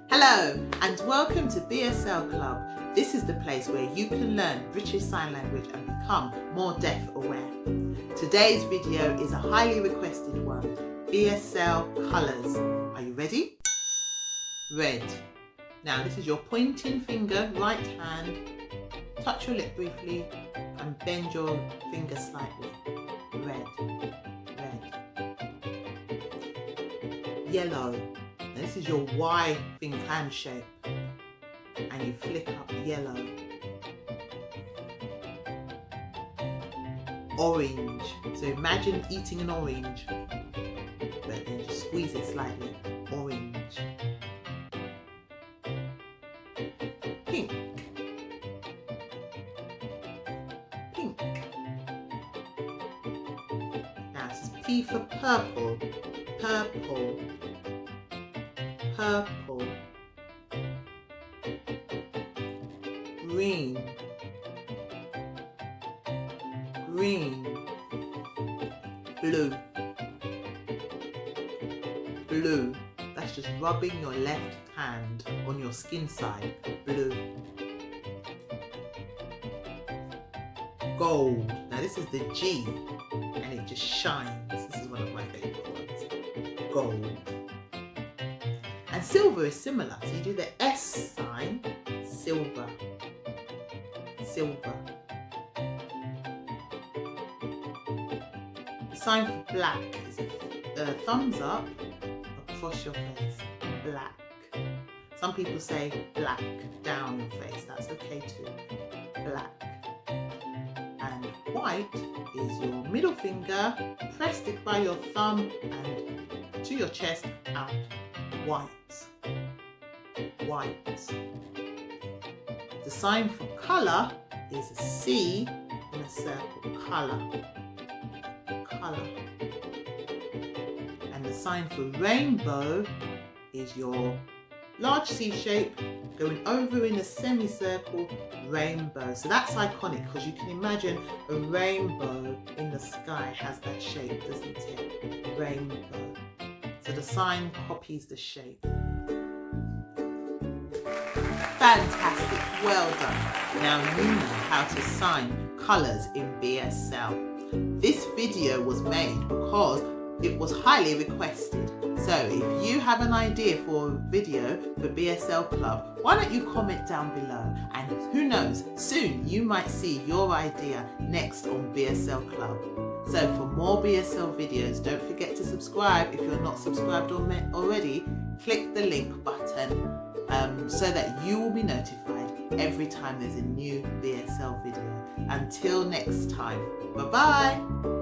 Hello and welcome to BSL Club. This is the place where you can learn British Sign Language and become more deaf aware. Today's video is a highly requested one, BSL Colours. Are you ready? Red. Now this is your pointing finger, right hand. Touch your lip briefly and bend your finger slightly. Red. Yellow. Now this is your Y finger hand shape and you flick up yellow. Orange. So imagine eating an orange, but then just squeeze it slightly. Orange. Pink. Pink. Now this is P for purple. Purple. Purple. Green. Green. Blue. Blue. That's just rubbing your left hand on your skin side. Blue. Gold. Now this is the G and it just shines. This is one of my favorite ones. Gold. And silver is similar. So you do the S sign, silver. Silver. The sign for black is a thumbs up across your face. Black. Some people say black down your face. That's okay too. Black. And white is your middle finger. Pressed it by your thumb and to your chest out. White. White. The sign for colour is a C in a circle. Colour. Colour. And the sign for rainbow is your large C shape going over in a semicircle. Rainbow. So that's iconic because you can imagine a rainbow in the sky has that shape, doesn't it? Rainbow. So the sign copies the shape. Fantastic, well done. Now you know how to sign colours in BSL. This video was made because it was highly requested. So if you have an idea for a video for BSL Club, why don't you comment down below, and who knows, soon you might see your idea next on BSL Club. So for more BSL videos, don't forget to subscribe if you're not subscribed already. Click the link button so that you will be notified every time there's a new BSL video. Until next time, bye bye.